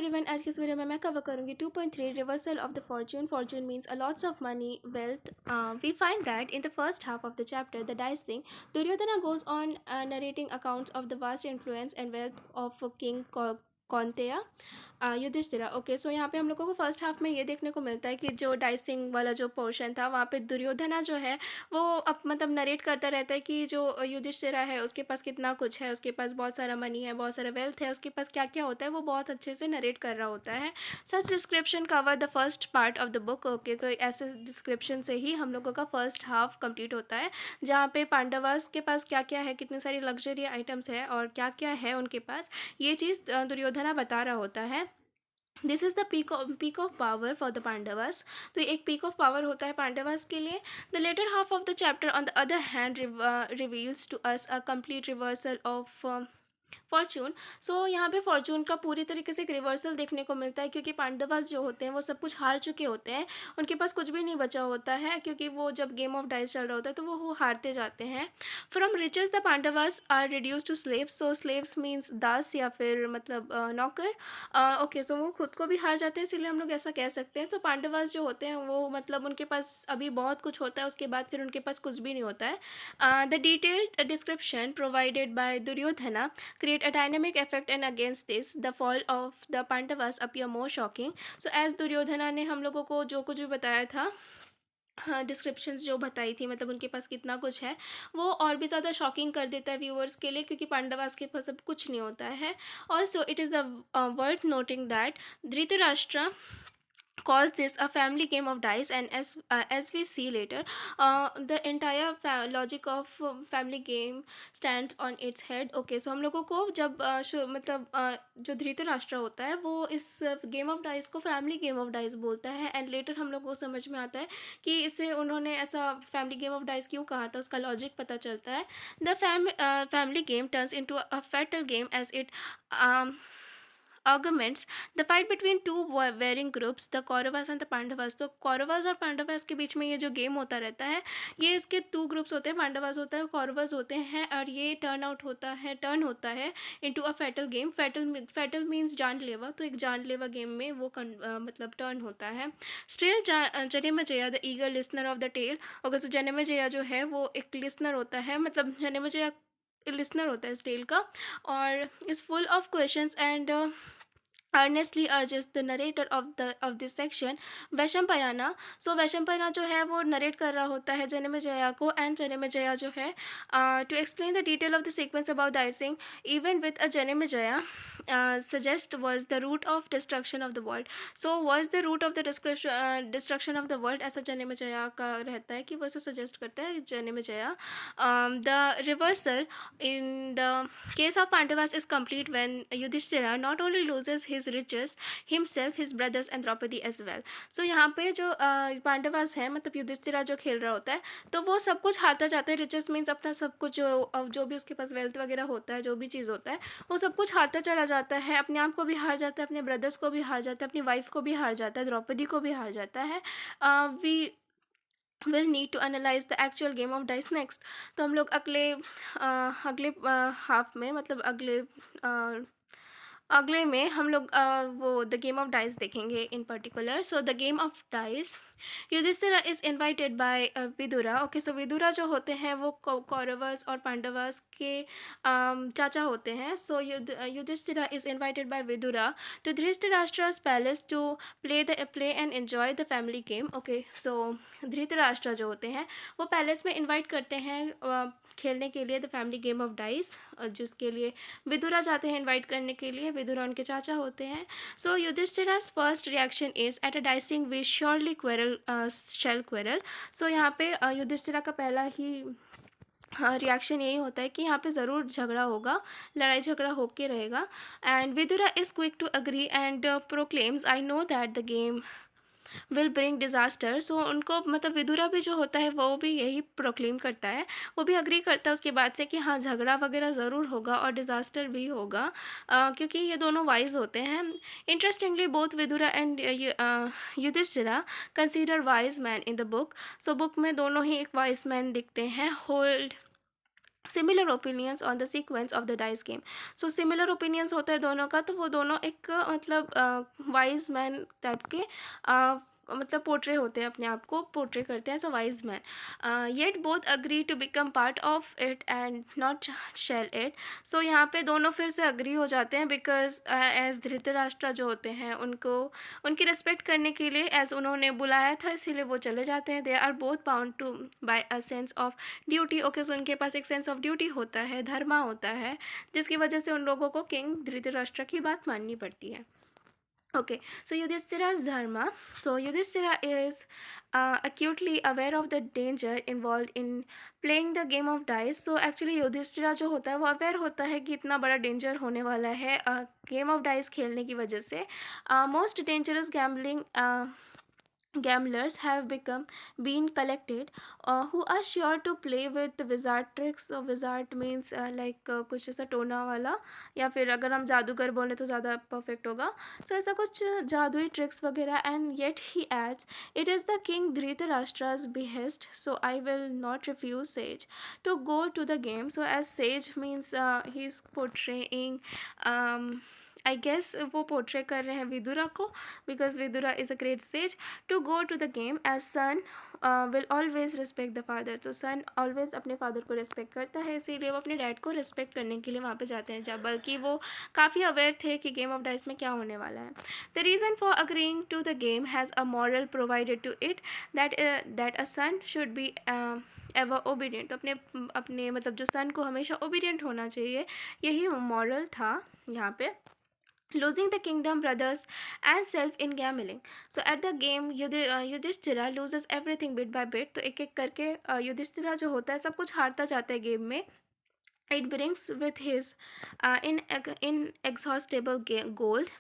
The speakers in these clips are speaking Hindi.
एवरीवन, आज की इस वीडियो में मैं कवर करूंगी 2.3 reversal of the fortune. Fortune means a lots of money, wealth. We find that in the first half of the chapter the dicing Duryodhana goes on narrating accounts of the vast influence and wealth of king Kaunteya Yudhishthira. Okay, so यहाँ पे हम लोगों को फर्स्ट हाफ में ये देखने को मिलता है कि जो डाइसिंग वाला जो पोर्शन था वहाँ पे दुर्योधना जो है वो अब मतलब नरेट करता रहता है कि जो युधिष्ठिरा है उसके पास कितना कुछ है, उसके पास बहुत सारा मनी है, बहुत सारा वेल्थ है, उसके पास क्या क्या होता है वो बहुत अच्छे से नरेट कर रहा होता है. Such description cover the first part of the book. Okay, तो ऐसे डिस्क्रिप्शन से ही हम लोगों का फर्स्ट हाफ कंप्लीट होता है, जहाँ पे पांडवास के पास क्या क्या है, कितने सारी लग्जरी आइटम्स है और क्या क्या है उनके पास, ये चीज़ दुर्योधना बता रहा होता है. This is the peak of power for the Pandavas. तो एक पीक ऑफ पावर होता है पांडवास के लिए. The latter half of the chapter on the other hand reveals to us a complete reversal of fortune. So यहाँ पे फॉर्चून का पूरी तरीके से एक रिवर्सल देखने को मिलता है, क्योंकि पांडवास जो होते हैं वो सब कुछ हार चुके होते हैं, उनके पास कुछ भी नहीं बचा होता है, क्योंकि वो जब गेम ऑफ डाइस चल रहा होता है तो वो हारते जाते हैं. From riches the Pandavas are reduce to slaves. So slaves means दास या फिर मतलब नौकर. ओके, सो वो खुद को भी हार जाते हैं, इसलिए हम लोग ऐसा कह सकते हैं. तो पांडवास जो होते हैं वो मतलब उनके पास अभी बहुत कुछ होता है, उसके बाद फिर उनके पास कुछ भी नहीं होता है. The detailed description provided by Duryodhana create a dynamic effect, and against this the fall of the Pandavas appear more shocking. So as Duryodhana ने हम लोगों को जो कुछ भी बताया था, हाँ, डिस्क्रिप्शंस जो बताई थी मतलब उनके पास कितना कुछ है, वो और भी ज़्यादा शॉकिंग कर देता है व्यूअर्स के लिए, क्योंकि पांडवास के पास अब कुछ नहीं होता है. Also it is the worth noting that Dhritarashtra calls this a family game of dice, and as we see later, the entire logic of family game stands on its head. Okay, so हम लोगों को जब मतलब जो धृतराष्ट्र होता है वो इस गेम ऑफ डाइस को फैमिली गेम ऑफ डाइस बोलता है, एंड लेटर हम लोग को समझ में आता है कि इसे उन्होंने ऐसा फैमिली गेम ऑफ डाइस क्यों कहा था, उसका लॉजिक पता चलता है. The family game turns into a fatal game as it arguments the fight between two varying groups, the Kauravas and the Pandavas. तो कौरवास और पांडवास के बीच में ये जो गेम होता रहता है, ये इसके टू ग्रुप्स होते हैं, पांडवास होता है, कौरवास होते हैं, और ये टर्न होता है into a fatal game. Fatal means जानलेवा, तो एक जानलेवा गेम में वो मतलब टर्न होता है. Still Janamejaya the eager listener of the tale. Okay, so Janamejaya जो है वो एक लिसनर होता है, मतलब जनेमेजय लिसनर होता है इस टेल का, और is full of questions and earnestly urges the narrator of this section वैशंपायना. सो वैशंपायना जो है वो नरेट कर रहा होता है जनेमेजया को, एंड जनेमेजया जो है to explain the detail of the sequence about dicing even with a Janamejaya suggest was the root of destruction of the world. So was the root of the destruction of the world, ऐसा जनेमेजया का रहता है कि वो ऐसा सजेस्ट करता है जनेमेजया. The reversal in the case of Pandavas is complete when Yudhishthira not only loses his riches, himself, his brothers and Draupadi as well. So यहाँ पे जो पांडवास है, मतलब युधिष्ठिरा जो खेल रहा होता है, तो वो सब कुछ हारता जाता है. रिचेस मीन्स अपना सब कुछ, जो भी उसके पास वेल्थ वगैरह होता है, जो भी चीज़ होता है, वो सब कुछ हारता चला जाता है. अपने आप को भी हार जाता है, अपने ब्रदर्स को भी हार जाता है, अपनी वाइफ को भी हार जाता है, द्रौपदी को भी हार जाता है. We will need to analyse the actual game of dice next. तो हम लोग अगले हाफ में, मतलब अगले में हम लोग वो द गेम ऑफ डाइस देखेंगे in particular. So the game of dice, Yudhishthira is invited by Vidura. Okay, so Vidura जो होते हैं वो कौरवस और पांडवास के चाचा होते हैं. So Yudhishthira is invited by Vidura to Dhritarashtra's palace to play and enjoy the family game. Okay, so Dhritarashtra जो होते हैं वो पैलेस में इन्वाइट करते हैं खेलने के लिए the family game of dice, जिसके लिए विदुरा जाते हैं इन्वाइट करने के लिए. विदुरा उनके चाचा होते हैं. So Yudhishthira's first reaction is at a dicing we surely shall quarrel. So यहाँ पे युधिष्ठिरा का पहला ही रिएक्शन यही होता है कि यहाँ पे ज़रूर झगड़ा होगा, लड़ाई झगड़ा होके रहेगा. And Vidura is quick to agree and proclaims I know that the game will bring disaster. So उनको मतलब विदुरा भी जो होता है वो भी यही प्रोक्लेम करता है, वो भी अग्री करता है उसके बाद से कि हाँ, झगड़ा वगैरह ज़रूर होगा और डिज़ास्टर भी होगा, क्योंकि ये दोनों वाइज होते हैं. Interestingly both Vidura and Yudhishthira consider wise man in the book. So book में दोनों ही एक वाइज मैन दिखते हैं. Hold similar opinions on the sequence of the dice game. So similar opinions होता है दोनों का, तो वो दोनों एक मतलब वाइज मैन टाइप के मतलब पोर्ट्रे होते हैं, अपने आप को पोर्ट्रे करते हैं as a wise man. Yet both agree to become part of it and not shall it. So यहाँ पे दोनों फिर से अग्री हो जाते हैं, बिकॉज एज धृतराष्ट्र जो होते हैं उनको उनकी रिस्पेक्ट करने के लिए एज उन्होंने बुलाया था, इसीलिए वो चले जाते हैं। They are both bound to by a sense of duty. Okay, so उनके पास एक सेंस ऑफ ड्यूटी होता है, धर्मा होता है, जिसकी वजह से उन लोगों को किंग धृतराष्ट्र की बात माननी पड़ती है। Okay, so Yudhishthira's dharma. So Yudhishthira is acutely aware of the danger involved in playing the game of dice. So actually Yudhishthira जो होता है वो अवेयर होता है कि इतना बड़ा डेंजर होने वाला है गेम ऑफ डाइस खेलने की वजह से। Most dangerous gambling gamblers have become been collected who are sure to play with the wizard tricks. So wizard means like कुछ ऐसा टोना वाला, या फिर अगर हम जादूगर बोले तो ज़्यादा परफेक्ट होगा। सो ऐसा कुछ जादुई ट्रिक्स वगैरह। And yet he adds, it is the king Dhritarashtra's behest, so I will not refuse sage to go to the game. So as sage means he's portraying I guess वो पोर्ट्रे कर रहे हैं विदुरा को, because Vidura is a great sage. To go to the game as son will always respect the father. तो सन ऑलवेज अपने फादर को रिस्पेक्ट करता है, इसीलिए वो अपने डैड को रिस्पेक्ट करने के लिए वहाँ पे जाते हैं, जब बल्कि वो काफ़ी अवेयर थे कि गेम ऑफ डाइस में क्या होने वाला है। The reason for agreeing to the game has a moral provided to it that a son should be ever obedient. तो अपने अपने मतलब जो सन को हमेशा ओबीडियंट होना चाहिए, यही मॉरल था यहाँ पे। Losing the kingdom, brothers, and self in gambling. So at the game, Yudhishthira loses everything bit by bit. तो एक एक करके युधिष्ठिरा जो होता है सब कुछ हारता जाता है गेम में। It brings with his inexhaustible gold,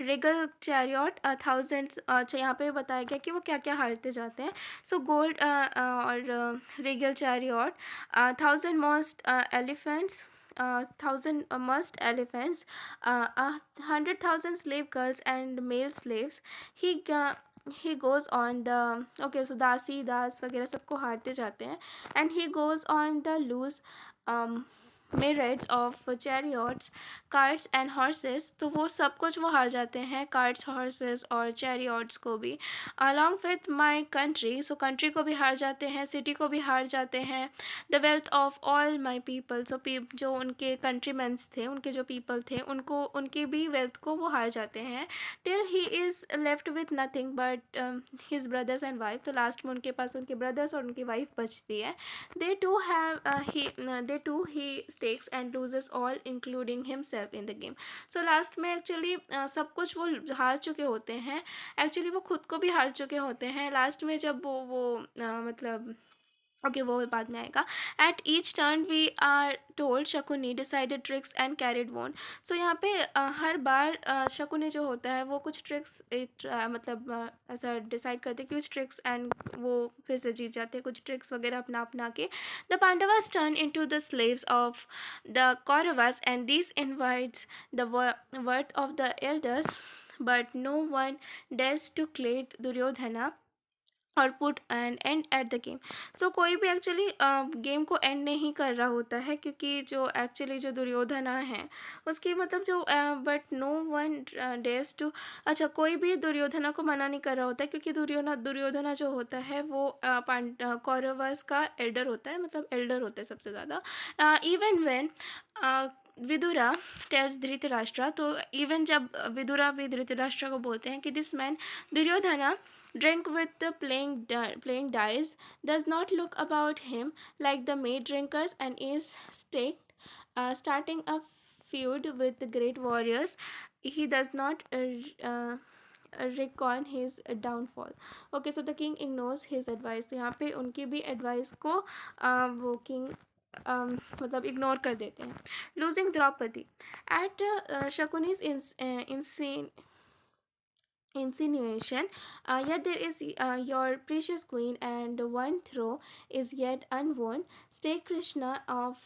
regal chariot, thousands। अच्छा, यहाँ पे बताया गया कि वो क्या क्या हारते जाते हैं। सो गोल्ड और regal chariot, thousand most elephants, 1,000 must elephants, 100,000 slave girls and male slaves. He goes on the, okay, so दासी दास वगैरह सबको हारते जाते हैं। And he goes on the lose myriads of chariots, carts and horses। तो वो सब कुछ वो हार जाते हैं, कार्ट्स, हॉर्सेस और चैरियट्स को भी। Along with my country, so country को भी हार जाते हैं, सिटी को भी हार जाते हैं। The wealth of all my people, so जो उनके कंट्रीमैन्स थे, उनके जो पीपल थे, उनको उनकी भी वेल्थ को वो हार जाते हैं। Till he is left with nothing but his brothers and wife. तो लास्ट में उनके पास उनके ब्रदर्स और उनकी वाइफ बचती है। They too have he stakes and loses all including himself in the game. So last में actually सब कुछ वो हार चुके होते हैं, एक्चुअली वो खुद को भी हार चुके होते हैं लास्ट में, जब वो मतलब ओके वो बाद में आएगा। At each turn we are told Shakuni decided tricks and carried won. So यहाँ पे हर बार शकुनी जो होता है वो कुछ ट्रिक्स मतलब ऐसा डिसाइड करते हैं कि कुछ ट्रिक्स, एंड वो फिर से जीत जाते हैं कुछ ट्रिक्स वगैरह अपना अपना के। The Pandavas turn in to the slaves of the Kauravas and this invites the worth of the elders, but no one dares to clade Duryodhana और put an end at the game. So कोई भी एक्चुअली गेम को एंड नहीं कर रहा होता है, क्योंकि जो एक्चुअली जो दुर्योधना है उसकी मतलब जो but no one dares to, अच्छा कोई भी दुर्योधना को मना नहीं कर रहा होता है, क्योंकि दुर्योधना जो होता है वो कौरवस का एल्डर होता है, मतलब एल्डर होता है सबसे ज़्यादा। Even when Vidura tells Dhritarashtra, तो इवन जब विदुरा भी धृतराष्ट्र को बोलते हैं कि this man Duryodhana drink with the playing dice, does not look about him like the maid drinkers, and is starting a feud with the great warriors. He does not reckon his downfall. Okay, so the king ignores his advice। तो यहाँ पे उनकी भी एडवाइस को वो किंग मतलब इग्नोर कर देते हैं। Losing Draupadi at Shakuni's insane insinuation, yet there is your precious queen, and one throw is yet unwon. Stay Krishna of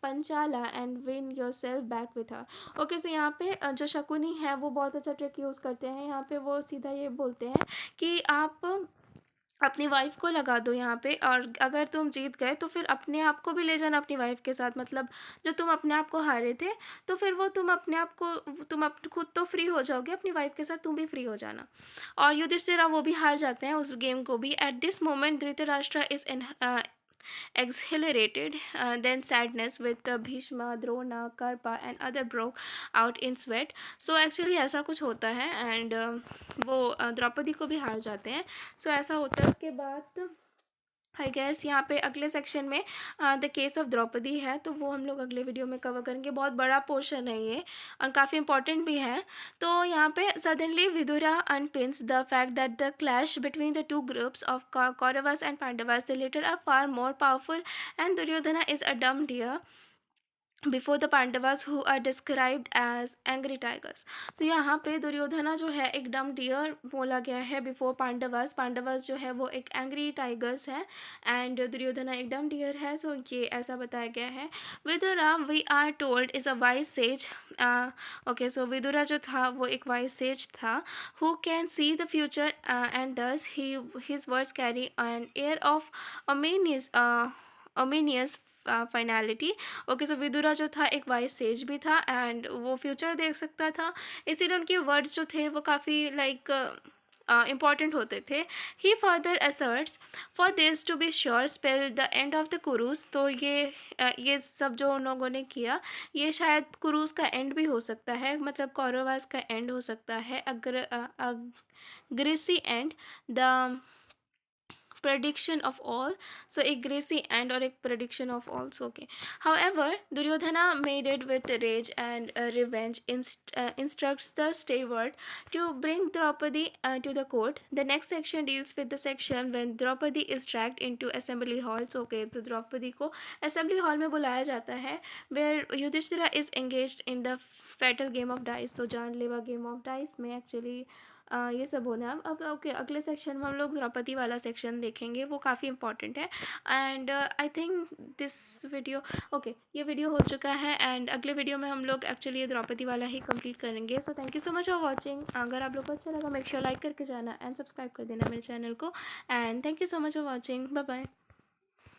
Panchala and win yourself back with her। Okay, so यहाँ पे जो शकुनी है वो बहुत अच्छा ट्रिक यूज़ करते हैं। यहाँ पे वो सीधा ये बोलते हैं कि आप अपनी वाइफ़ को लगा दो यहाँ पे, और अगर तुम जीत गए तो फिर अपने आप को भी ले जाना अपनी वाइफ़ के साथ, मतलब जो तुम अपने आप को हारे थे, तो फिर वो तुम अपने आप को, तुम अप खुद तो फ्री हो जाओगे, अपनी वाइफ़ के साथ तुम भी फ्री हो जाना। और युधिष्ठिरा वो भी हार जाते हैं उस गेम को भी। At this moment Dhritarashtra is in exhilarated. Then sadness with Bhishma, Drona, Karpa and other broke out in sweat. So actually ऐसा कुछ होता है, एंड वो द्रौपदी को भी हार जाते हैं। सो ऐसा होता है। उसके बाद आई गेस यहाँ पे अगले सेक्शन में द केस ऑफ द्रौपदी है, तो वो हम लोग अगले वीडियो में कवर करेंगे। बहुत बड़ा पोर्शन है ये और काफ़ी इंपॉर्टेंट भी है। तो यहाँ पे suddenly Vidura unpins the fact that the clash between the two groups of Kauravas and Pandavas, the latter are far more powerful and Duryodhana is a dumb deer before the Pandavas who are described as angry tigers. तो यहाँ पे दुर्योधना जो है एक डम डियर बोला गया है बिफोर पांडवास। पांडवास जो है वो एक एंग्री टाइगर्स है, एंड दुर्योधना एक डम डियर है। सो ये ऐसा बताया गया है। Vidura we are told is a wise sage. Okay, so Vidura जो था वो एक वाइज सेज था, who can see the future and thus he his words carry an air of ominous ominous finality. Okay, so Vidura जो था एक वाइज सेज भी था, एंड वो फ्यूचर देख सकता था, इसीलिए उनके वर्ड्स जो थे वो काफ़ी लाइक इम्पॉर्टेंट होते थे। He further asserts for this to be sure spell the end of the Kurus. तो ये सब जो उन लोगों ने किया, ये शायद कुरूस का एंड भी हो सकता है, मतलब कौरवास का एंड हो सकता है, greasy and the prediction of all. So a gracie end or a prediction of all. So okay, however Duryodhana made it with rage and revenge, instructs the steward to bring Draupadi to the court. The next section deals with the section when Draupadi is dragged into assembly hall. So okay, तो द्रौपदी को assembly hall में बुलाया जाता है, where Yudhishthira is engaged in the fatal game of dice. So जानलेवा game of dice में actually ये सब होना है। अब ओके, अगले सेक्शन में हम लोग द्रौपदी वाला सेक्शन देखेंगे, वो काफ़ी इंपॉर्टेंट है। And I think this video, okay, ये वीडियो हो चुका है, एंड अगले वीडियो में हम लोग एक्चुअली ये द्रौपदी वाला ही कंप्लीट करेंगे। So thank you so much for watching. अगर आप लोग को अच्छा लगा, मेक श्योर लाइक करके जाना एंड सब्सक्राइब कर देना मेरे चैनल को। And thank you so much for watching. Bye bye.